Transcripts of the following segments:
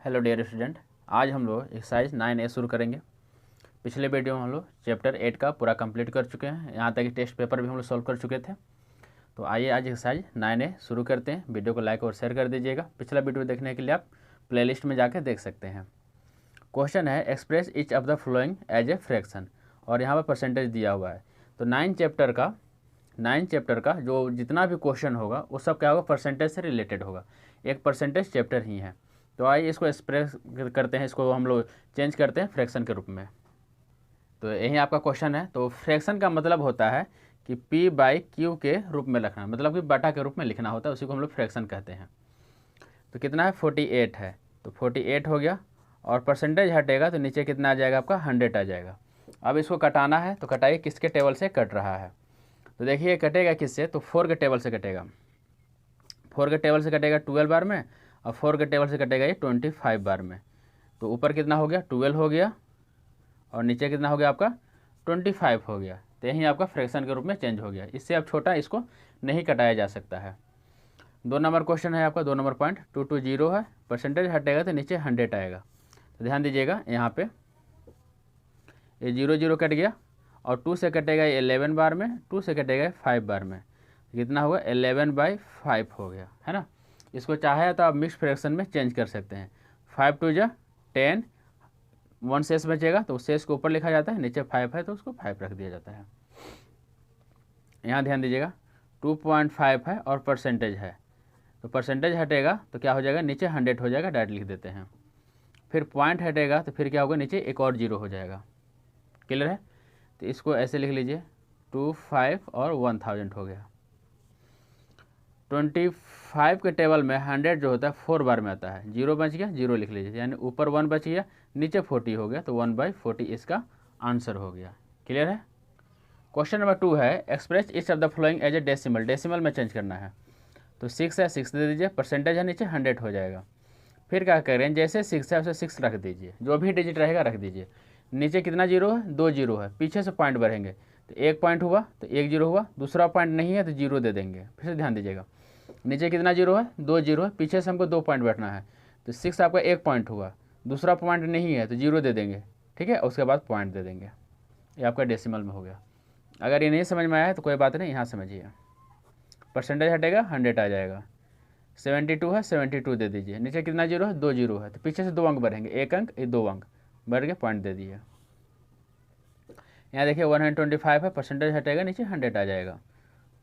Hello dear student, आज हम लोग एक्सरसाइज 9A शुरू करेंगे। पिछले वीडियो में हम लोग चैप्टर 8 का पूरा कंप्लीट कर चुके हैं। यहाँ तक कि टेस्ट पेपर भी हम लोग सॉल्व कर चुके थे। तो आइए आज एक्सरसाइज 9A शुरू करते हैं। वीडियो को लाइक और शेयर कर दीजिएगा। पिछला वीडियो देखने के लिए आप प्लेलिस्ट में जाकर देख सकते हैं। क्वेश्चन है express each of the following as a fraction, और यहाँ पर परसेंटेज दिया हुआ है। तो 9 चैप्टर का जो जितना भी क्वेश्चन होगा वो सब क्या होगा, परसेंटेज से रिलेटेड होगा। एक परसेंटेज चैप्टर ही है। तो आइए इसको एक्सप्रेस करते हैं, इसको हम लोग चेंज करते हैं फ्रैक्शन के रूप में। तो यही आपका क्वेश्चन है। तो फ्रैक्शन का मतलब होता है कि P/Q के रूप में लिखना, मतलब कि बटा के रूप में लिखना होता है, उसी को हम लोग फ्रैक्शन कहते हैं। तो कितना है, 48 है। तो 48 हो गया, और परसेंटेज हटेगा तो नीचे कितना आ जाएगा आपका, 100 आ जाएगा। अब इसको कटाना है, तो कटाइए किसके टेबल से कट रहा है। तो देखिए कटेगा किससे, तो 4 के टेबल से कटेगा। 4 के टेबल से कटेगा 12 बार में, और 4 के टेबल से कटेगा ये 25 बार में। तो ऊपर कितना हो गया, 12 हो गया, और नीचे कितना हो गया आपका, 25 हो गया। तो यही आपका फ्रैक्शन के रूप में चेंज हो गया। इससे अब छोटा इसको नहीं कटाया जा सकता है। 2 नंबर क्वेश्चन है आपका, 2 नंबर पॉइंट 220 है। परसेंटेज हटेगा तो नीचे 100 आएगा। तो ध्यान दीजिएगा, यहाँ पे ये 0 0 कट गया, और 2 से कटेगा 11 बार में, 2 से कटेगा 5 बार में। कितना होगा, 11/5 हो गया, है ना। इसको चाहे तो आप मिक्स फ्रैक्शन में चेंज कर सकते हैं। 5 2 जा 10, 1 शेष बचेगा तो उस शेष को ऊपर लिखा जाता है, नीचे 5 है तो उसको 5 रख दिया जाता है। यहाँ ध्यान दीजिएगा 2.5 है और परसेंटेज है, तो परसेंटेज हटेगा तो क्या हो जाएगा, नीचे 100 हो जाएगा, डायरेक्ट लिख देते हैं। फिर पॉइंट हटेगा तो फिर क्या होगा, नीचे एक और 0 हो जाएगा। क्लियर है। तो इसको ऐसे लिख लीजिए, 25 और 1000 हो गया। 25 के टेबल में 100 जो होता है 4 बार में आता है। 0 बच गया, 0 लिख लीजिए, यानी ऊपर 1 बच गया, नीचे 40 हो गया, तो 1/40 इसका आंसर हो गया। क्लियर है। क्वेश्चन नंबर 2 है express each of the following as a decimal. Decimal में चेंज करना है। तो 6 है, 6 दे दीजिए, परसेंटेज है नीचे 100 हो जाएगा। फिर क्या करें, जैसे 6 है उसे 6 रख दीजिए, जो भी डिजिट रहेगा रख दीजिए। नीचे कितना 0 है, 2 0 है, पीछे से पॉइंट बढ़ेंगे, तो 1 पॉइंट हुआ तो 1 0 हुआ, दूसरा पॉइंट नहीं है तो 0 दे देंगे। फिर से ध्यान दीजिएगा, नीचे कितना 0 है, 2 0 है, पीछे से हमको 2 पॉइंट बैठना है, तो 6 आपका 1 पॉइंट हुआ, दूसरा पॉइंट नहीं है तो 0 दे देंगे। ठीक है, उसके बाद पॉइंट दे देंगे। ये आपका डेसिमल में हो गया। अगर ये नहीं समझ में आया है तो कोई बात नहीं, यहाँ समझिए। परसेंटेज हटेगा 100 आ जाएगा। 72 है, 72 दे दीजिए, नीचे कितना 0 है, 2 0 है, तो पीछे से 2 अंक बढ़ेंगे, 1 अंक 2 अंक बढ़ के पॉइंट दे दिए। यहाँ देखिए 125 है, परसेंटेज हटेगा, नीचे 100 आ जाएगा।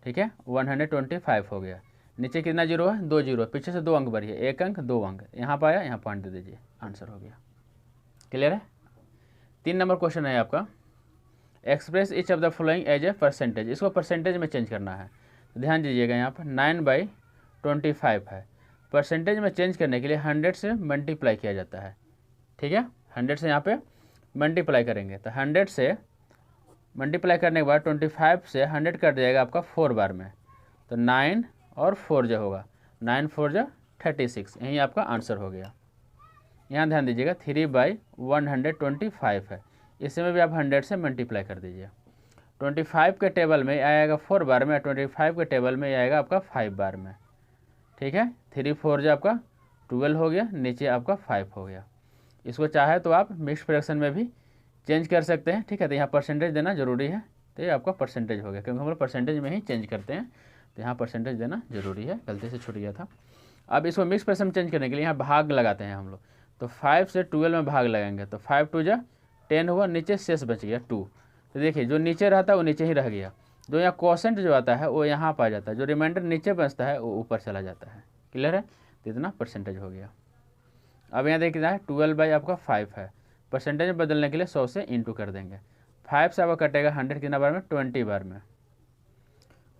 ठीक है, 125 हो गया। नीचे कितना 0 है, 2 0 है, पीछे से 2 अंक बढ़िए, 1 अंक 2 अंक, यहाँ पर आया, यहाँ पॉइंट दे दीजिए, आंसर हो गया। क्लियर है। 3 नंबर क्वेश्चन है आपका express each of the following as a percentage. इसको परसेंटेज में चेंज करना है। तो ध्यान दीजिएगा, यहाँ पर 9/25 है। परसेंटेज में चेंज करने के लिए 100 से मल्टीप्लाई किया जाता है। ठीक है, 100 से यहाँ पे मल्टीप्लाई करेंगे, तो 100 से मल्टीप्लाई करने के बाद 25 से 100 कट जाएगा आपका 4 बार में, तो 9 और 4 जो होगा, 9 4 जो 36, यही आपका आंसर हो गया। यहाँ ध्यान दीजिएगा 3/125 है, इसमें भी आप 100 से मल्टीप्लाई कर दीजिए। 25 के टेबल में आएगा 4 बार में, 25 के टेबल में आएगा आपका 5 बार में। ठीक है, 3 4 जो आपका 12 हो गया, नीचे आपका 5 हो गया। इसको चाहे तो आप मिक्स फ्रैक्शन में भी चेंज कर सकते हैं। ठीक है, तो यहाँ परसेंटेज देना जरूरी है, तो ये आपका परसेंटेज हो गया, क्योंकि हम लोग परसेंटेज में ही चेंज करते हैं, तो यहाँ परसेंटेज देना जरूरी है, गलती से छूट गया था। अब इसको मिक्स फ्रैक्शन में चेंज करने के लिए यहाँ भाग लगाते हैं हम लोग। तो 5 से 12 में भाग लगाएंगे, तो 5 2 जा 10 हुआ, नीचे शेष बच गया 2। तो देखिए जो नीचे रहता है वो नीचे ही रह गया, जो यहाँ क्वोशेंट जो आता है वो यहाँ पर आ जाता है, जो रिमाइंडर नीचे बचता है वो ऊपर चला जाता है। क्लियर है, तो इतना परसेंटेज हो गया। अब यहाँ देखिए 12 आपका 5 है, परसेंटेज में बदलने के लिए 100 से इंटू कर देंगे। 5 से आपका कटेगा 100 कितना बार में, 20 बार में,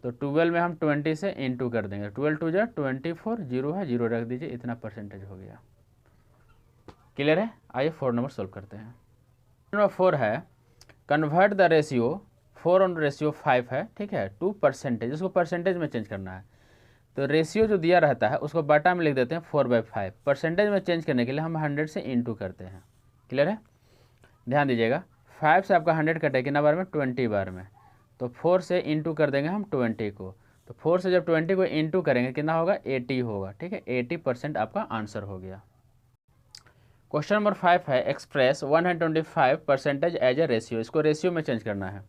तो 12 में हम 20 से इंटू कर देंगे, 12 2 जा 24, 0 है 0 रख दीजिए, इतना परसेंटेज हो गया। क्लियर है। आइए 4 नंबर सोल्व करते हैं। नंबर 4 है convert the ratio 4 on ratio 5 है, ठीक है, टू परसेंटेज। इसको परसेंटेज में चेंज करना है। तो रेशियो जो दिया रहता है उसको बटा में लिख देते हैं 4/5। परसेंटेज में चेंज करने के लिए हम 100 से इंटू करते हैं। क्लियर है। ध्यान दीजिएगा 5 से आपका 100 कटे कितना बार में, 20 बार में, तो 4 से इंटू कर देंगे हम 20 को, तो 4 से जब 20 को इंटू करेंगे कितना होगा, 80 होगा। ठीक है, 80% आपका आंसर हो गया। क्वेश्चन नंबर 5 है एक्सप्रेस 125% एज ए रेशियो। इसको रेशियो में चेंज करना है।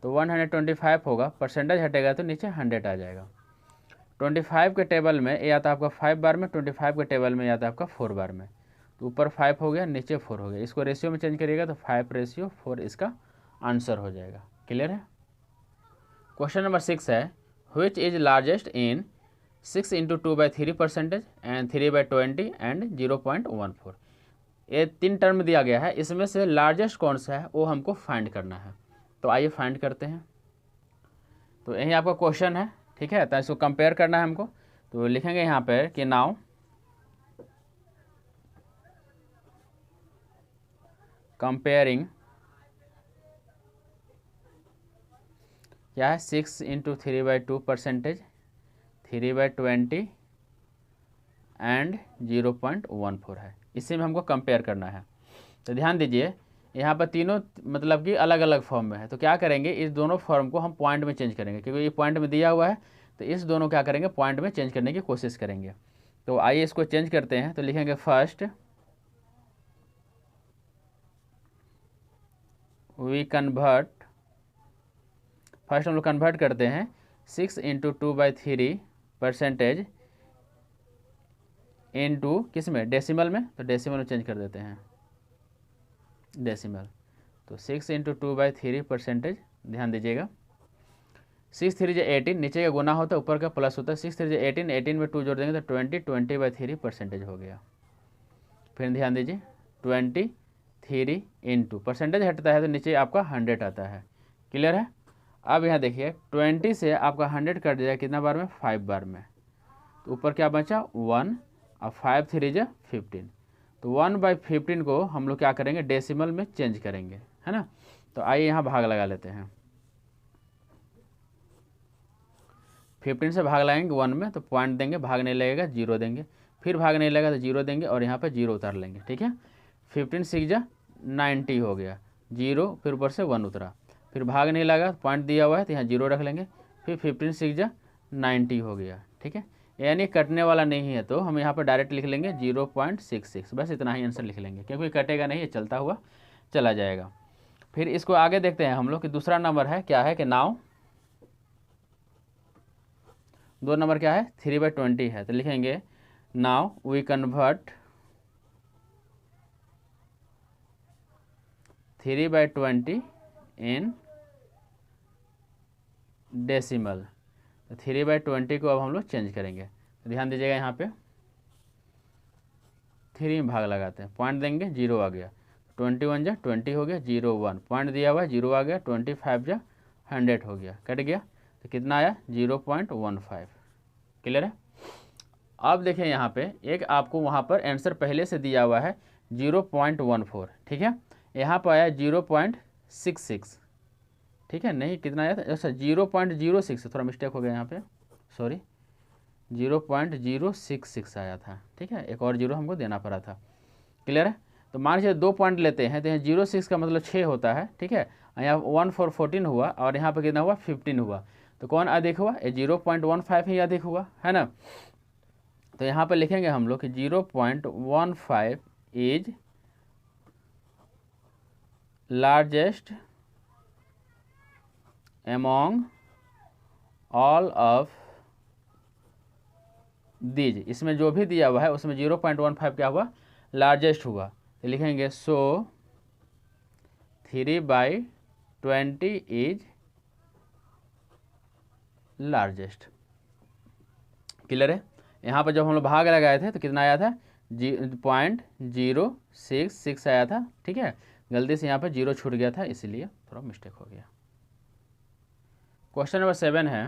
तो 125 होगा, परसेंटेज हटेगा तो नीचे 100 आ जाएगा। 25 के टेबल में ये आता है आपका 5 बार में, 25 के टेबल में आता है आपका 4 बार में। तो ऊपर 5 हो गया, नीचे 4 हो गया। इसको रेशियो में चेंज करिएगा तो 5:4 इसका आंसर हो जाएगा। क्लियर है। क्वेश्चन नंबर 6 है which is largest in 6 × 2/3% and 3/20 and 0.14। ये 3 टर्म दिया गया है, इसमें से लार्जेस्ट कौन सा है वो हमको फाइंड करना है। तो आइए फाइंड करते हैं। तो यही आपका क्वेश्चन है, ठीक है। तो इसको कंपेयर करना है हमको। तो लिखेंगे यहाँ पर कि नाउ कंपेयरिंग क्या है 6 × 3/2%, 3/20 एंड 0.14 है। इसी में हमको कंपेयर करना है। तो ध्यान दीजिए यहाँ पर तीनों मतलब कि अलग अलग फॉर्म में है। तो क्या करेंगे, इस दोनों फॉर्म को हम पॉइंट में चेंज करेंगे, क्योंकि ये पॉइंट में दिया हुआ है। तो इस दोनों क्या करेंगे, पॉइंट में चेंज करने की कोशिश करेंगे। तो आइए इसको चेंज करते हैं। तो लिखेंगे फर्स्ट हम लोग कन्वर्ट करते हैं 6 × 2/3% इनटू किस में, डेसिमल में। तो डेसिमल में चेंज कर देते हैं, डेसिमल। तो 6 × 2/3%, ध्यान दीजिएगा 6 3 18, नीचे का गुना होता है ऊपर का प्लस होता है। 6 3 18, 18 में 2 जोड़ देंगे तो 20/3% हो गया। फिर ध्यान दीजिए 23 इंटू परसेंटेज हटता है तो नीचे आपका 100 आता है। क्लियर है। अब यहाँ देखिए 20 से आपका 100 कट जाएगा कितना बार में, 5 बार में। तो ऊपर क्या बचा 1, अब 5 3 15। तो 1/15 को हम लोग क्या करेंगे, डेसिमल में चेंज करेंगे, है ना। तो आइए यहाँ भाग लगा लेते हैं। 15 से भाग लगाएंगे 1 में तो पॉइंट देंगे, भाग नहीं लगेगा 0 देंगे, फिर भाग नहीं लगेगा तो 0 देंगे और यहाँ पर 0 उतार लेंगे। ठीक है। 15 6 90 हो गया, 0 फिर ऊपर से 1 उतरा, फिर भाग नहीं लगा, पॉइंट दिया हुआ है तो यहाँ 0 रख लेंगे। फिर 15 6 90 हो गया। ठीक है, यानी कटने वाला नहीं है तो हम यहाँ पर डायरेक्ट लिख लेंगे 0.66। बस इतना ही आंसर लिख लेंगे, क्योंकि कटेगा नहीं, ये चलता हुआ चला जाएगा। फिर इसको आगे देखते हैं हम लोग कि दूसरा नंबर है क्या है कि नाउ 2 नंबर क्या है 3/20 है। तो लिखेंगे now we convert 3/20 in decimal. तो 3/20 को अब हम लोग चेंज करेंगे। तो ध्यान दीजिएगा यहाँ पे 3 में भाग लगाते हैं, पॉइंट देंगे 0 आ गया, 21 जा 20 हो गया, 0 1 पॉइंट दिया हुआ है 0 आ गया, 25 जा 100 हो गया, कट गया। तो कितना आया 0.15। क्लियर है। अब देखिए यहाँ पे एक आपको वहाँ पर आंसर पहले से दिया हुआ है 0.14। ठीक है, यहाँ पर आया 0.66। ठीक है, नहीं कितना आया था, अच्छा 0.06, थोड़ा मिस्टेक हो गया यहाँ पे, सॉरी 0.066 आया था। ठीक है, एक और 0 हमको देना पड़ा था। क्लियर है। तो मान लीजिए 2 पॉइंट लेते हैं तो यहाँ 06 का मतलब 6 होता है। ठीक है, यहाँ 1 4 14 हुआ और यहाँ पर कितना हुआ 15 हुआ। तो कौन अधिक हुआ, ये 0.15 ही अधिक हुआ, है ना। तो यहाँ पर लिखेंगे हम लोग कि 0.15 is largest among all of these। इसमें जो भी दिया हुआ है उसमें 0.15 क्या हुआ, लार्जेस्ट हुआ। तो लिखेंगे सो 3/20 इज लार्जेस्ट। क्लियर है। यहाँ पर जब हम लोग भाग लगाए थे तो कितना आया था 0.066 आया था। ठीक है, गलती से यहाँ पर 0 छूट गया था, इसीलिए थोड़ा मिस्टेक हो गया। क्वेश्चन नंबर 7 है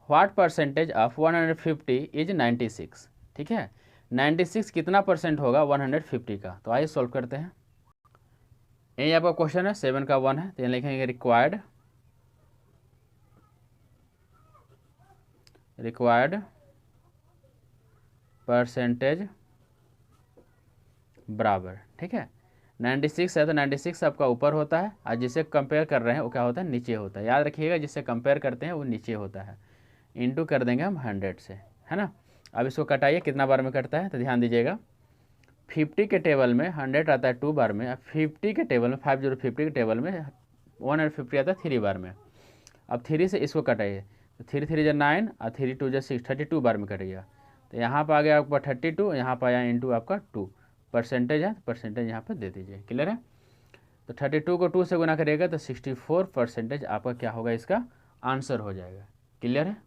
व्हाट परसेंटेज ऑफ 150 इज 96। ठीक है, 96 कितना परसेंट होगा 150 का। तो आइए सॉल्व करते हैं। यही आपका क्वेश्चन है, 7 का 1 है। तो यहाँ लिखेंगे रिक्वायर्ड परसेंटेज बराबर। ठीक है, 96 है तो 96 आपका ऊपर होता है और जिससे कंपेयर कर रहे हैं वो क्या होता है, नीचे होता है। याद रखिएगा जिससे कंपेयर करते हैं वो नीचे होता है, इनटू कर देंगे हम 100 से, है ना। अब इसको कटाइए कितना बार में कटता है। तो ध्यान दीजिएगा 50 के टेबल में 100 आता है 2 बार में, अब 50 के टेबल में 50 के टेबल में 150 आता है 3 बार में। अब 3 से इसको कटाइए तो 3 3 जा 9 और 3 2 जा 6, 32 बार में कट गया। तो यहाँ पर आ गया आपका 32, यहाँ पर आया इंटू आपका 2 परसेंटेज है, परसेंटेज यहाँ पर दे दीजिए। क्लियर है? तो 32 को 2 से गुना करिएगा तो 64% आपका क्या होगा, इसका आंसर हो जाएगा। क्लियर है?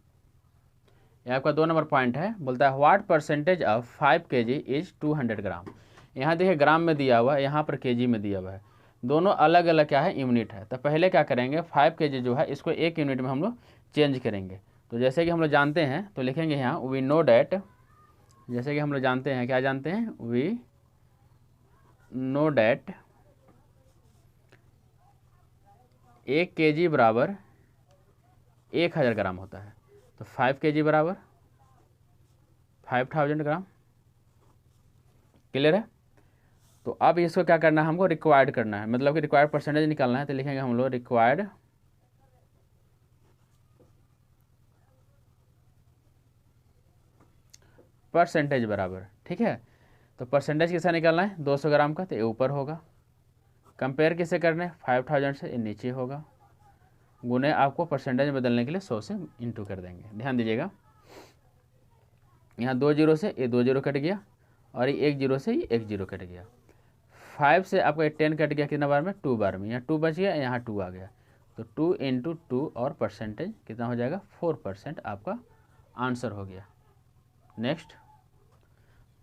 ये आपका 2 नंबर पॉइंट है। बोलता है what percentage of 5 kg is 200 ग्राम। यहाँ देखिए ग्राम में दिया हुआ है, यहाँ पर केजी में दिया हुआ है, दोनों अलग अलग क्या है, यूनिट है। तो पहले क्या करेंगे, 5 kg जो है इसको 1 यूनिट में हम लोग चेंज करेंगे। तो जैसे कि हम लोग जानते हैं तो लिखेंगे यहाँ वी नो डैट, जैसे कि हम लोग जानते हैं, क्या जानते हैं, वी नो डैट 1 kg बराबर 1000 ग्राम होता है। तो 5 kg बराबर 5000 ग्राम। क्लियर है? तो अब इसको क्या करना है, हमको रिक्वायर्ड करना है, मतलब कि रिक्वायर्ड परसेंटेज निकालना है। तो लिखेंगे हम लोग रिक्वायर्ड परसेंटेज बराबर, ठीक है। तो परसेंटेज किसका निकालना है, 200 ग्राम का, तो ये ऊपर होगा। कंपेयर किसे करना है, 5000 से, ये नीचे होगा। गुने आपको परसेंटेज में बदलने के लिए 100 से इंटू कर देंगे। ध्यान दीजिएगा, यहाँ 2 जीरो से ये 2 जीरो कट गया और ये 1 जीरो से ये 1 जीरो कट गया। 5 से आपका 10 कट गया कितना बार में, 2 बार में। यहाँ 2 बच गया, यहाँ 2 आ गया। तो 2 इंटू 2 और परसेंटेज कितना हो जाएगा, 4% आपका आंसर हो गया। नेक्स्ट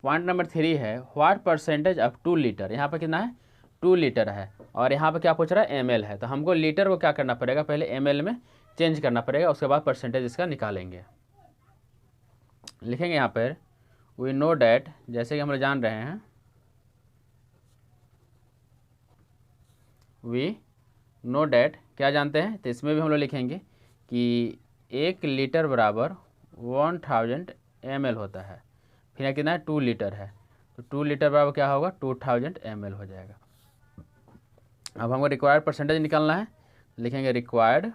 पॉइंट नंबर 3 है व्हाट परसेंटेज ऑफ 2 लीटर। यहाँ पर कितना है, 2 लीटर है और यहाँ पर क्या पूछ रहा है, एमएल है। तो हमको लीटर को क्या करना पड़ेगा, पहले एमएल में चेंज करना पड़ेगा, उसके बाद परसेंटेज इसका निकालेंगे। लिखेंगे यहाँ पर वी नो डैट, जैसे कि हम लोग जान रहे हैं, वी नो डैट क्या जानते हैं, तो इसमें भी हम लोग लिखेंगे कि 1 लीटर बराबर 1000 ml होता है। फिर यहाँ कितना है, 2 लीटर है, तो 2 लीटर बराबर क्या होगा, 2000 ml हो जाएगा। अब हमको रिक्वायर्ड परसेंटेज निकालना है, लिखेंगे रिक्वायर्ड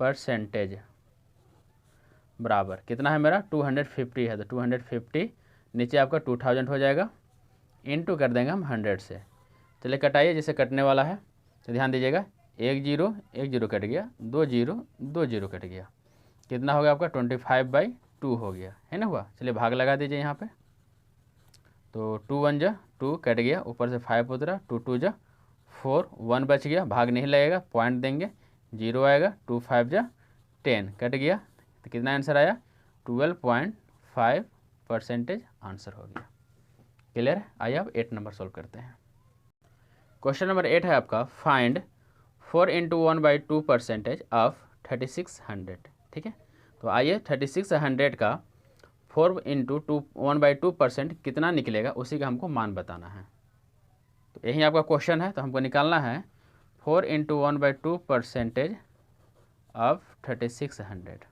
परसेंटेज बराबर कितना है मेरा, 250 है, तो 250 नीचे आपका 2000 हो जाएगा, इनटू कर देंगे हम 100 से। चलिए कटाइए जिसे कटने वाला है। तो ध्यान दीजिएगा, 1 जीरो कट गया, 2 जीरो कट गया, कितना हो गया आपका 25/2 हो गया, है ना हुआ। चलिए भाग लगा दीजिए यहाँ पे। तो 2 1 जा 2 कट गया, ऊपर से 5 उतरा, 2 2 जा 4, 1 बच गया, भाग नहीं लगेगा, पॉइंट देंगे, 0 आएगा, 2 5 जा 10 कट गया, तो कितना आंसर आया, 12.5% आंसर हो गया। क्लियर है? आइए अब 8 नंबर सोल्व करते हैं। क्वेश्चन नंबर 8 है आपका, फाइंड 4 इंटू 1/2% ऑफ 3600। ठीक है, तो आइए 3600 का 4 इंटू 1/2% कितना निकलेगा, उसी का हमको मान बताना है। तो यही आपका क्वेश्चन है, तो हमको निकालना है 4 इंटू 1/2% ऑफ 3600।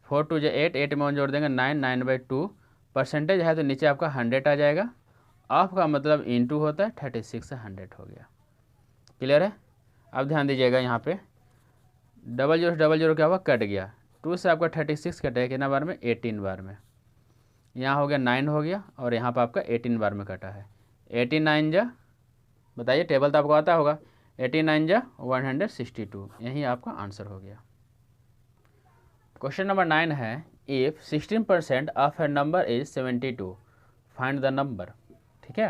4 2 जो 8, 8 में 1 जोड़ देंगे 9, 9/2 परसेंटेज है, तो नीचे आपका 100 आ जाएगा। ऑफ का मतलब इंटू होता है, 3600 हो गया। क्लियर है? अब ध्यान दीजिएगा, यहाँ पे 00 क्या हुआ, कट गया, 2 से आपका 36 कटेगा कितना बार में, 18 बार में। यहाँ हो गया 9 हो गया, और यहाँ पर आपका 18 बार में कटा है। 89 जा, बताइए टेबल तो आपको आता होगा, 89 जा 162, यही आपका आंसर हो गया। क्वेश्चन नंबर 9 है, if 16% of A number is 72 find the number. ठीक है,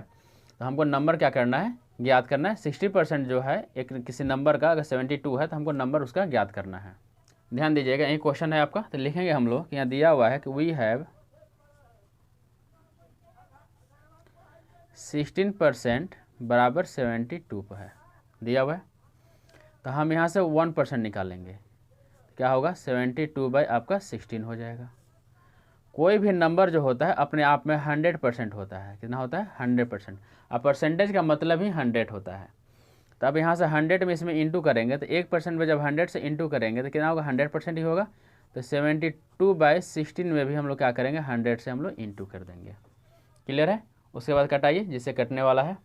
तो हमको नंबर क्या करना है, ज्ञात करना है। 60% जो है एक किसी नंबर का, अगर 72 है तो हमको नंबर उसका ज्ञात करना है। ध्यान दीजिएगा, यही क्वेश्चन है आपका। तो लिखेंगे हम लोग, यहाँ दिया हुआ है कि वी हैव 16% बराबर 72 पर है, दिया हुआ है। तो हम यहाँ से 1% निकालेंगे, क्या होगा, 72 बाई आपका 16 हो जाएगा। कोई भी नंबर जो होता है अपने आप में 100% होता है। कितना होता है, 100%। अब परसेंटेज का मतलब ही 100 होता है। तो अब यहाँ से 100 में इसमें इंटू करेंगे, तो 1% में जब 100 से इंटू करेंगे तो कितना होगा, 100% ही होगा। तो 72/16 में भी हम लोग क्या करेंगे, 100 से हम लोग इंटू कर देंगे। क्लियर है? उसके बाद कटाइए जिससे कटने वाला है।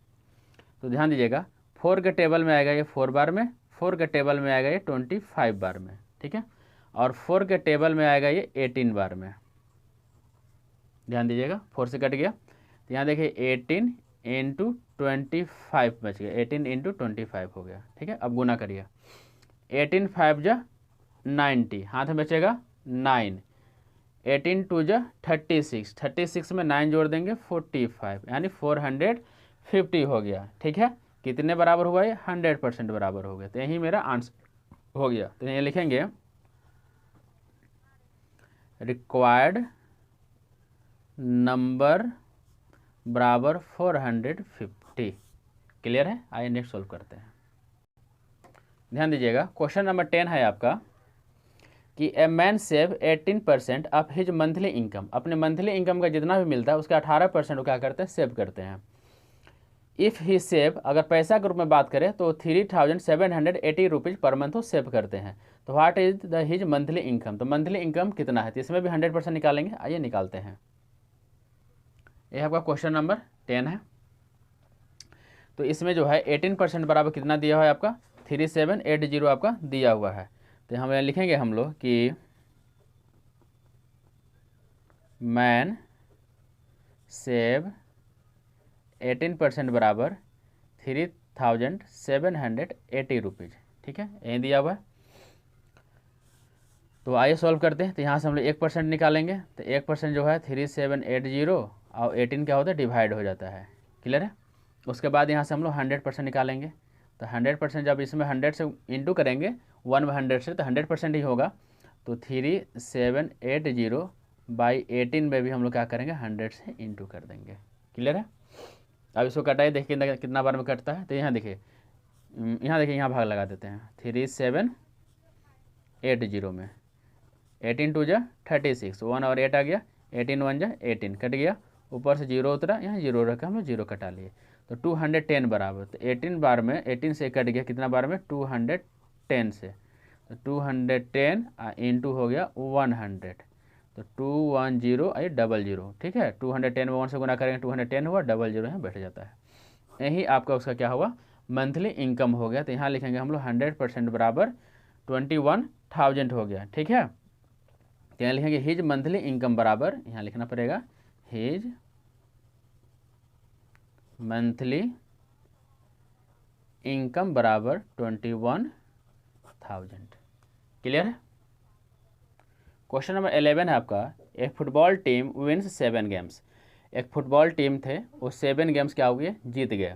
तो ध्यान दीजिएगा, 4 के टेबल में आएगा ये 4 बार में, 4 के टेबल में आएगा ये 25 बार में। ठीक है, और 4 के टेबल में आएगा ये 18 बार में। ध्यान दीजिएगा, 4 से कट गया। तो यहाँ देखिए 18 इंटू 25 बच गया, 18 इंटू 25 हो गया। ठीक है, अब गुना करिए, 18 5 जा 90, हाथ में बचेगा 9, 18 2 जा 36, 36 में 9 जोड़ देंगे 45, यानी 450 हो गया। ठीक है, कितने बराबर हुआ ये? 100% बराबर हो गया। तो यही मेरा आंसर हो गया। तो ये लिखेंगे रिक्वायर्ड नंबर बराबर 450। क्लियर है? आइए नेक्स्ट सॉल्व करते हैं। ध्यान दीजिएगा, क्वेश्चन नंबर 10 है आपका कि a man save 18% of his monthly income. अपने मंथली इनकम का जितना भी मिलता है उसका 18% वो क्या करते हैं? सेव करते हैं। इफ़ ही सेव, अगर पैसा के रूप में बात करें तो 3780 रुपीज़ पर मंथ वो सेव करते हैं। तो what is the his monthly income? तो मंथली इनकम कितना है? तो इसमें भी 100% निकालेंगे। आइए निकालते हैं। यह आपका क्वेश्चन नंबर 10 है। तो इसमें जो है 18% बराबर कितना दिया हुआ है? आपका 3780 आपका दिया हुआ है। तो हम लिखेंगे हम लोग कि मैन सेव 18% बराबर 3780 रुपीज़। ठीक है, यही दिया हुआ है। तो आइए सॉल्व करते हैं। तो यहाँ से हम लोग 1% निकालेंगे। तो 1% जो है 3780 और 18 क्या होता है? डिवाइड हो जाता है। क्लियर है? उसके बाद यहाँ से हम लोग 100% निकालेंगे। तो 100% जब इसमें 100 से इंटू करेंगे 1 में 100 से, तो 100% ही होगा। तो 3780 बाई 18 में भी हम लोग क्या करेंगे? 100 से इंटू कर देंगे। क्लियर है? अब इसको कटाइए, देखिए कितना बार में कटता है। तो यहाँ देखिए, यहाँ भाग लगा देते हैं। 3780 में 18 2 जा 36, 1 और 8 आ गया, 18 1 जा 18 कट गया, ऊपर से 0 उतरा, यहाँ 0 रखा, हम लोग 0 कटा लिए। तो 210 बराबर, तो 18 बार में 18 से कट गया, कितना बार में? 210 से। तो 210 इंटू हो गया 100, तो 210 आई 00। ठीक है, 210 में 1 से गुना करेंगे 210 हुआ, 00 यहाँ बैठ जाता है। यही आपका उसका क्या हुआ? मंथली इनकम हो गया। तो यहाँ लिखेंगे हम लोग 100% बराबर 21,000 हो गया। ठीक है, तो यहाँ लिखेंगे हिज मंथली इनकम बराबर, यहाँ लिखना पड़ेगा हिज मंथली इनकम बराबर 21,000। क्लियर है? क्वेश्चन नंबर 11 है आपका, एक फुटबॉल टीम विन्स 7 गेम्स। एक फुटबॉल टीम थे, वो 7 गेम्स क्या हो गए? जीत गए।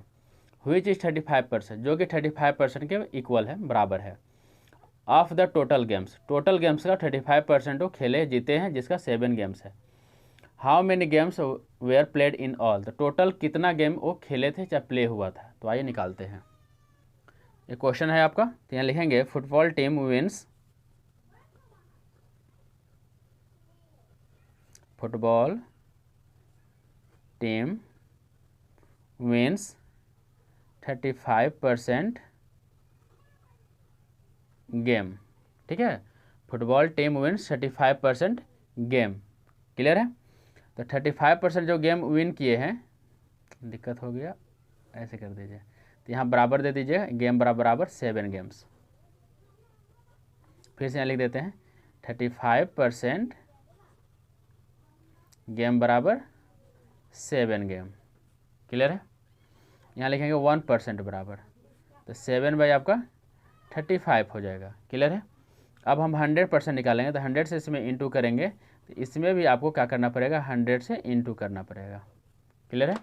व्हिच इज 35%, जो कि 35% के इक्वल है, बराबर है। Of the total games, total games का 35% वो खेले जीते हैं, जिसका 7 गेम्स है। How many games were played in all, तो टोटल कितना गेम वो खेले थे, चाहे प्ले हुआ था। तो आइए निकालते हैं। ये क्वेश्चन है आपका। तो यहाँ लिखेंगे football team wins, football team wins 35% game. ठीक है, football team wins 35% game. Clear है? तो 35% जो गेम विन किए हैं, दिक्कत हो गया, ऐसे कर दीजिए। तो यहाँ बराबर दे दीजिए, गेम बराबर 7 गेम्स। फिर से यहाँ लिख देते हैं 35% गेम बराबर 7 गेम। क्लियर है? यहाँ लिखेंगे 1% बराबर, तो 7 बाई आपका 35 हो जाएगा। क्लियर है? अब हम 100% निकालेंगे, तो 100 से इसमें इंटू करेंगे, तो इसमें भी आपको क्या करना पड़ेगा? 100 से इंटू करना पड़ेगा। क्लियर है?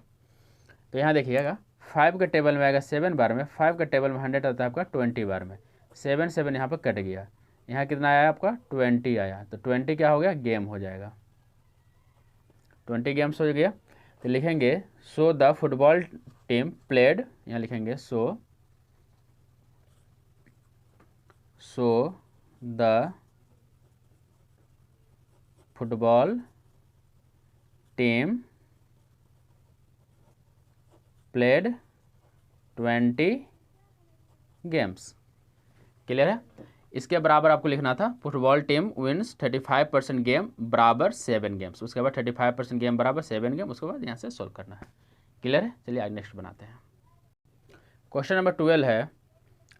तो यहाँ देखिएगा 5 के टेबल में आएगा 7 बार में, 5 के टेबल में 100 आता है आपका 20 बार में, 7 7 यहाँ पर कट गया, यहाँ कितना आया आपका? 20 आया। तो 20 क्या हो गया? गेम हो जाएगा। 20 गेम्स हो गया। तो लिखेंगे so the football team played, यहाँ लिखेंगे so the football team played 20 games. Clear है? इसके बराबर आपको लिखना था फुटबॉल टीम विन्स 35% गेम बराबर 7 गेम्स। उसके बाद 35% गेम बराबर 7 गेम, उसके बाद यहाँ से सोल्व करना है। क्लियर है? चलिए आज नेक्स्ट बनाते हैं। क्वेश्चन नंबर 12 है,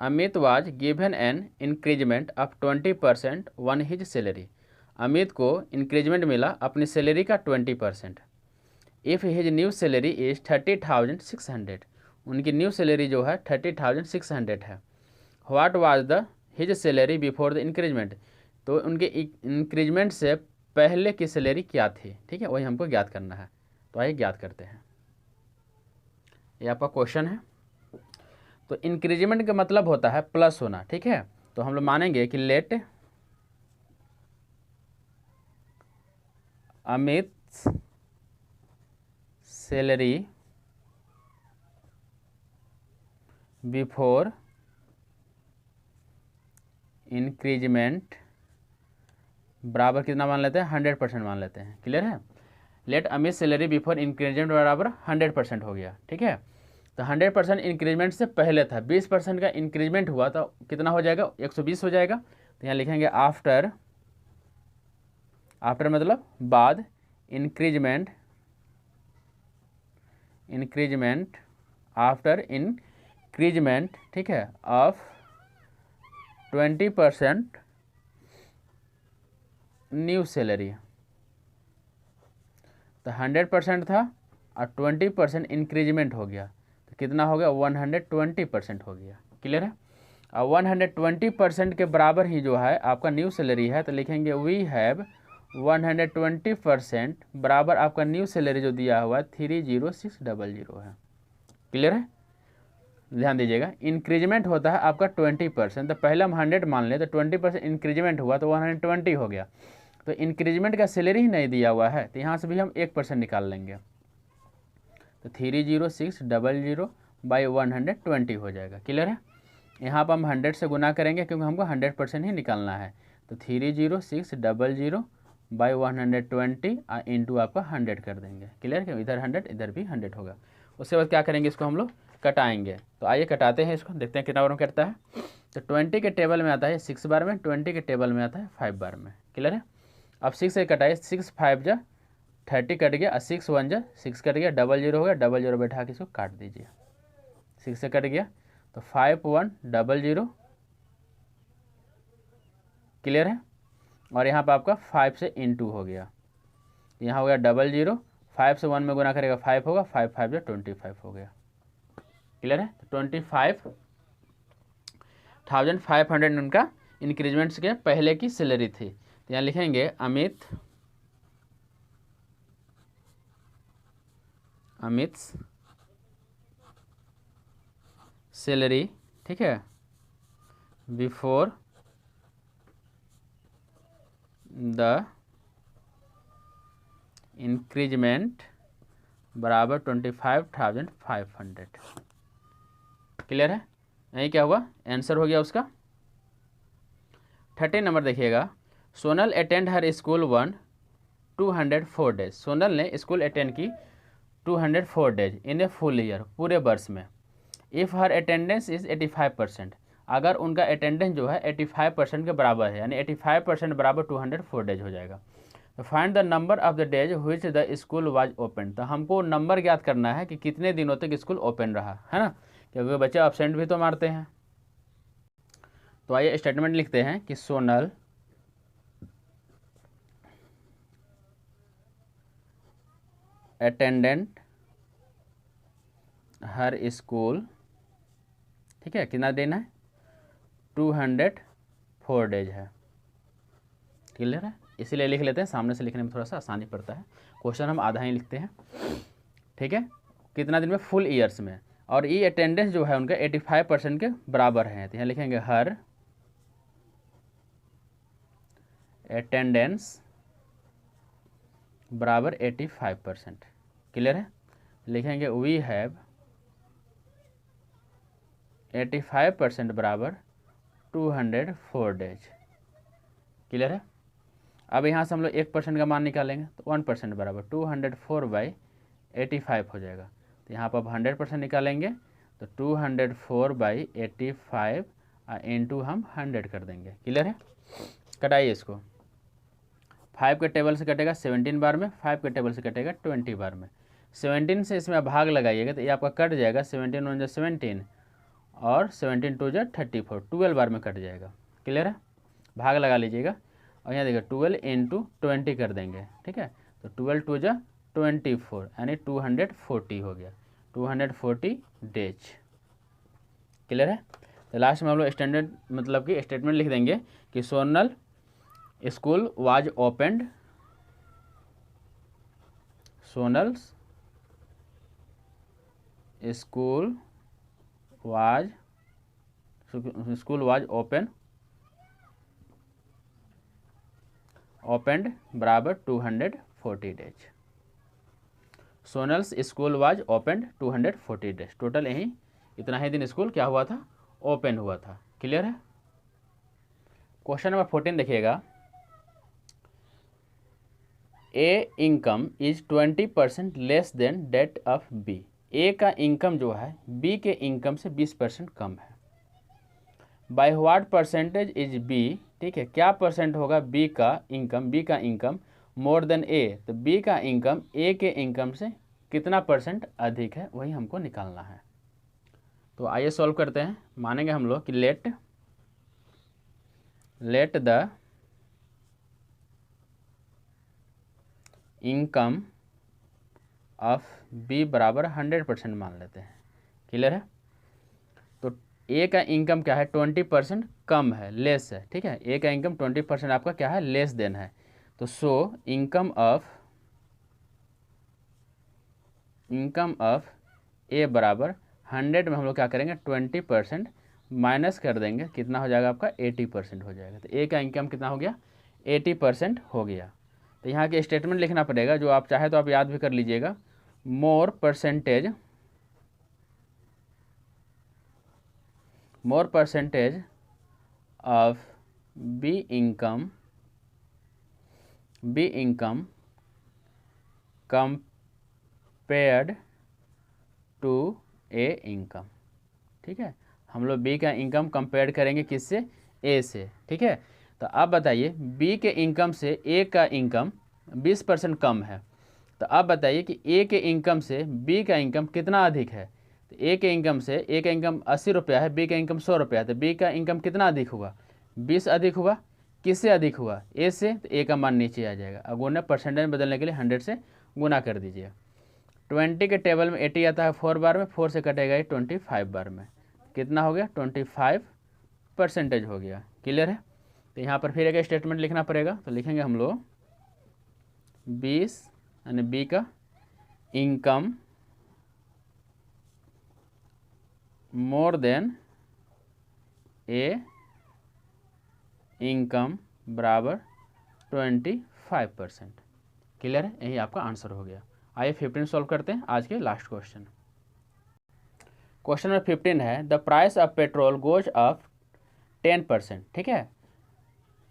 Amit was given an increment of 20% one his salary. Amit को इंक्रीजमेंट मिला अपनी सैलरी का 20%। If his new salary is 30,600, उनकी न्यू सैलरी जो है 30,600 है। What was the his salary before the increment, तो उनके इंक्रीजमेंट से पहले की सैलरी क्या थी, ठीक है, वही हमको ज्ञात करना है। तो आइए ज्ञात करते हैं, ये आपका क्वेश्चन है। तो इंक्रीजमेंट का मतलब होता है प्लस होना, ठीक है। तो हम लोग मानेंगे कि let Amit salary before increment बराबर कितना मान लेते हैं, 100% मान लेते हैं। क्लियर है। Let Amit salary before increment बराबर 100% हो गया, ठीक है। तो 100% इंक्रीजमेंट से पहले था, 20% का इंक्रीजमेंट हुआ तो कितना हो जाएगा, 120 हो जाएगा। तो यहाँ लिखेंगे आफ्टर, आफ्टर मतलब बाद, इंक्रीजमेंट, इंक्रीजमेंट आफ्टर इंक्रीजमेंट, ठीक है, ऑफ 20% न्यू सैलरी। तो 100% था और 20% इंक्रीजमेंट हो गया, तो कितना हो गया, 120% हो गया। क्लियर है। और 120% के बराबर ही जो है आपका न्यू सैलरी है, तो लिखेंगे वी हैव 120% बराबर आपका न्यू सैलरी जो दिया हुआ है 30600 है। क्लियर है। ध्यान दीजिएगा, इंक्रीजमेंट होता है आपका 20%, तो पहले हम 100 मान लें, तो 20% इंक्रीजमेंट हुआ तो 120 हो गया। तो इंक्रीजमेंट का सैलरी ही नहीं दिया हुआ है, तो यहाँ से भी हम 1% निकाल लेंगे, तो 30600 बाई 120 हो जाएगा। क्लियर है। यहाँ पर हम 100 से गुना करेंगे क्योंकि हमको 100% ही निकालना है, तो 30600 बाई 120 इंटू आपका 100 कर देंगे। क्लियर है। इधर 100 इधर भी 100 होगा। उसके बाद क्या करेंगे, इसको हम लोग कटाएंगे। तो आइए कटाते हैं इसको, देखते हैं कितना बार में कटता है। तो 20 के टेबल में आता है 6 बार में, 20 के टेबल में आता है 5 बार में। क्लियर है। अब 6 से कटाइए, 6 5 जा 30 कट गया, 6 1 जा 6 कट गया, 00 हो गया, 00 बैठा के इसको काट दीजिए, 6 से कट गया, तो 5100। क्लियर है। और यहाँ पर आपका 5 से इंटू हो गया, यहाँ हो गया 00, 5 से 1 में गुना करेगा 5 होगा, 5 5 जो 25 हो गया। क्लियर है। तो 25,500 उनका इंक्रीजमेंट्स के पहले की सैलरी थी। तो यहाँ लिखेंगे अमित सैलरी, ठीक है, बिफोर द इंक्रीजमेंट बराबर 25,500। क्लियर है। यही क्या हुआ, आंसर हो गया उसका। 30 नंबर देखिएगा, सोनल अटेंड हर स्कूल 204 डेज। सोनल ने स्कूल अटेंड की 204 days in a full year, पूरे वर्ष में। इफ़ हर अटेंडेंस इज़ 85%, अगर उनका अटेंडेंस जो है 85% के बराबर है, यानी 85% बराबर 204 डेज हो जाएगा। तो find the number of the days which the school was open. तो हमको नंबर ज्ञात करना है कि कितने दिनों तक स्कूल ओपन रहा है ना, क्योंकि बच्चे एब्सेंट भी तो मारते हैं। तो आइए स्टेटमेंट लिखते हैं कि सोनल अटेंडेंट हर स्कूल, ठीक है, कितना दिन है, 204 डेज है। क्लियर है। इसीलिए लिख लेते हैं, सामने से लिखने में थोड़ा सा आसानी पड़ता है। क्वेश्चन हम आधा ही लिखते हैं, ठीक है। कितना दिन में, फुल ईयर्स में। और ये अटेंडेंस जो है उनका 85% के बराबर है, तो यहाँ लिखेंगे हर अटेंडेंस बराबर 85%। क्लियर है। लिखेंगे वी हैव 85% बराबर 204 डेज। क्लियर है। अब यहाँ से हम लोग 1% का मान निकालेंगे, तो 1% बराबर 204 बाई 85 हो जाएगा। तो यहाँ पर अब 100% निकालेंगे, तो 204 बाई 85 इंटू हम 100 कर देंगे। क्लियर है। कटाइए इसको, 5 के टेबल से कटेगा 17 बार में, 5 के टेबल से कटेगा 20 बार में। 17 से इसमें भाग लगाइएगा तो ये आपका कट जाएगा, 17 1 17 और 17 2 34, 12 बार में कट जाएगा। क्लियर है। भाग लगा लीजिएगा, और यहाँ देखिए 12 इंटू 20 कर देंगे, ठीक है। तो 12 टू जा 24 यानी 240 हो गया, 240 डेज। क्लियर है। तो लास्ट में हम लोग स्टैंडर्ड मतलब कि स्टेटमेंट लिख देंगे कि Sonal school was opened, Sonal's school was opened बराबर 240 days. Sonal's school was opened 240 days. Total यही इतना ही दिन स्कूल क्या हुआ था, ओपन हुआ था। क्लियर है। क्वेश्चन नंबर 14 देखिएगा, A income is 20% less than debt of B. A का इनकम जो है बी के इनकम से 20% कम है। By what percentage is B, ठीक है, क्या परसेंट होगा बी का इनकम मोर देन ए, तो बी का इनकम ए के इनकम से कितना परसेंट अधिक है, वही हमको निकालना है। तो आइए सॉल्व करते हैं। मानेंगे हम लोग कि let the income of B बराबर 100% मान लेते हैं। क्लियर है। तो ए का इनकम क्या है, 20% कम है, लेस है, ठीक है। ए का इनकम 20% आपका क्या है, लेस देन है। तो सो इनकम ऑफ ए बराबर 100 में हम लोग क्या करेंगे, 20% माइनस कर देंगे, कितना हो जाएगा आपका 80% हो जाएगा। तो ए का इनकम कितना हो गया, 80% हो गया। तो यहाँ के स्टेटमेंट लिखना पड़ेगा, जो आप चाहे तो आप याद भी कर लीजिएगा। More percentage of B income compared to A income, ठीक है। हम लोग बी का इनकम कंपेयर करेंगे किससे, ए से, ठीक है। तो आप बताइए बी के इनकम से ए का इनकम 20% कम है, तो आप बताइए कि ए के इनकम से बी का इनकम कितना अधिक है। तो ए का इनकम 80 रुपया है, बी का इनकम 100 रुपया है, तो बी का इनकम कितना अधिक हुआ, 20 अधिक हुआ। किससे अधिक हुआ, ए से, तो ए का मान नीचे आ जाएगा। अब गुना परसेंटेज में बदलने के लिए 100 से गुना कर दीजिए। 20 के टेबल में 80 आता है 4 बार में, 4 से कटेगा ये 25 बार में, कितना हो गया 25% हो गया। क्लियर है। तो यहाँ पर फिर एक स्टेटमेंट लिखना पड़ेगा। तो लिखेंगे हम लोग 20 यानी बी का इनकम मोर देन ए इनकम बराबर 25%। क्लियर है। यही आपका आंसर हो गया। आइए 15 सॉल्व करते हैं, आज के लास्ट क्वेश्चन। क्वेश्चन नंबर 15 है, the price of petrol goes up 10%, ठीक है।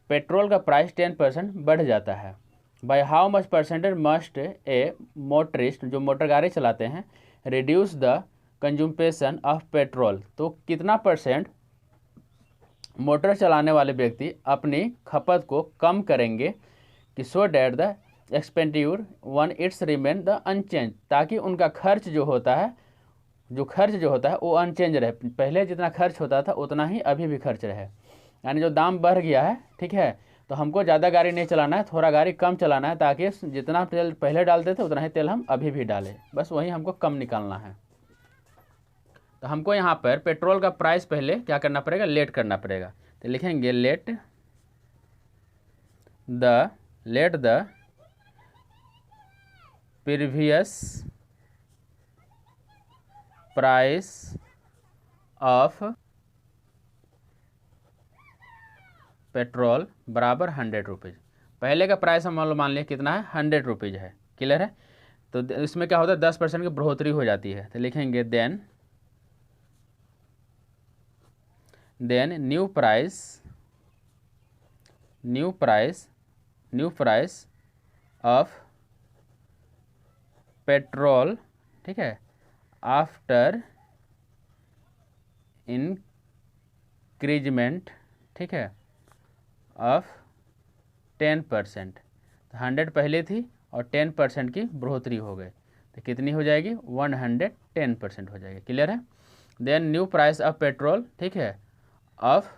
पेट्रोल का प्राइस 10% बढ़ जाता है। By how much percentage must A motorist, जो मोटर गाड़ी चलाते हैं, reduce the consummation of petrol, तो कितना परसेंट मोटर चलाने वाले व्यक्ति अपनी खपत को कम करेंगे कि so that the expenditure one it's remain the unchanged, ताकि उनका खर्च जो होता है वो अनचेंज रहे, पहले जितना खर्च होता था उतना ही अभी भी खर्च रहे। यानी जो दाम बढ़ गया है, ठीक है, तो हमको ज़्यादा गाड़ी नहीं चलाना है, थोड़ा गाड़ी कम चलाना है, ताकि जितना तेल पहले डालते थे उतना ही तेल हम अभी भी डालें, बस वही हमको कम निकालना है। तो हमको यहाँ पर पेट्रोल का प्राइस पहले क्या करना पड़ेगा, लेट करना पड़ेगा। तो लिखेंगे let the previous price of petrol बराबर 100 रुपीज़। पहले का प्राइस हम मान लिया कितना है, 100 रुपीज़ है। क्लियर है। तो इसमें क्या होता है, 10% की बढ़ोतरी हो जाती है। तो लिखेंगे then new price of petrol, ठीक है, आफ्टर इंक्रीजमेंट, ठीक है, ऑफ 10%। तो 100 पहले थी और 10% की बढ़ोतरी हो गई, तो कितनी हो जाएगी, 110% हो जाएगी। क्लियर है। Then new price of petrol, ठीक है, ऑफ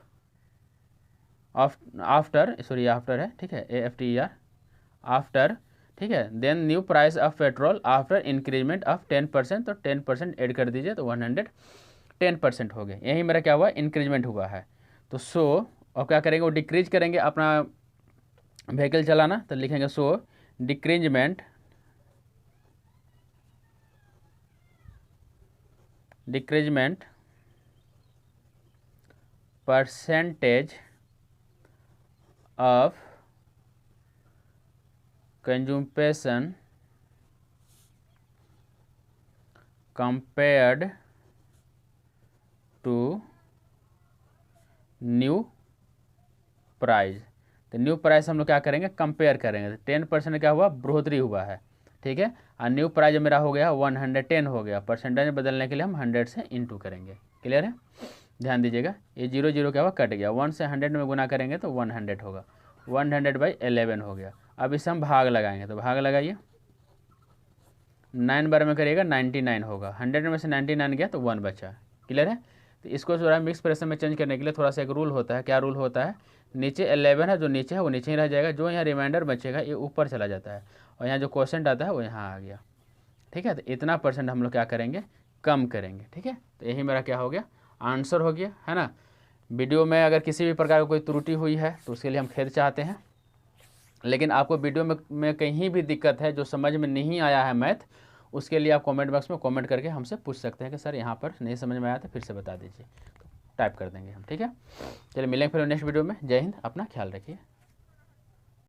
आफ्टर सॉरी आफ्टर है, ठीक है, AFTER आफ्टर, ठीक है, then new price of petrol after increment of 10%, तो 10% ऐड कर दीजिए तो 110% हो गए। यही मेरा क्या हुआ, इंक्रीजमेंट हुआ है। तो सो और क्या करेंगे, वो डिक्रीज करेंगे अपना व्हीकल चलाना, तो लिखेंगे so decreasement percentage of consumption compared to new price. तो न्यू प्राइस हम लोग क्या करेंगे, कंपेयर करेंगे। तो 10% क्या हुआ, बढ़ोतरी हुआ है, ठीक है। और न्यू प्राइस मेरा हो गया 110 हो गया। परसेंटेज में बदलने के लिए हम 100 से इंटू करेंगे। क्लियर है, ध्यान दीजिएगा। ये 0 0 क्या हुआ, कट गया। 1 से 100 में गुना करेंगे तो 100 होगा। 100/11 हो गया। अब इसे हम भाग लगाएंगे, तो भाग लगाइए। 9 बार में करिएगा 99 होगा। 100 में से 99 गया तो 1 बचा। क्लियर है। तो इसको थोड़ा मिक्स फ्रैक्शन में चेंज करने के लिए थोड़ा सा एक रूल होता है। क्या रूल होता है, नीचे 11 है, जो नीचे है वो नीचे ही रह जाएगा, जो यहाँ रिमाइंडर बचेगा ये ऊपर चला जाता है, और यहाँ जो क्वोशंट आता है वो यहाँ आ गया। ठीक है, तो इतना % हम लोग क्या करेंगे, कम करेंगे। ठीक है, तो यही मेरा क्या हो गया, आंसर हो गया, है ना। वीडियो में अगर किसी भी प्रकार की कोई त्रुटि हुई है तो उसके लिए हम खेद चाहते हैं। लेकिन आपको वीडियो में कहीं भी दिक्कत है, जो समझ में नहीं आया है मैथ, उसके लिए आप कमेंट बॉक्स में कमेंट करके हमसे पूछ सकते हैं कि सर यहाँ पर नहीं समझ में आया तो फिर से बता दीजिए, तो टाइप कर देंगे हम। ठीक है, चलिए मिलेंगे फिर नेक्स्ट वीडियो में। जय हिंद, अपना ख्याल रखिए।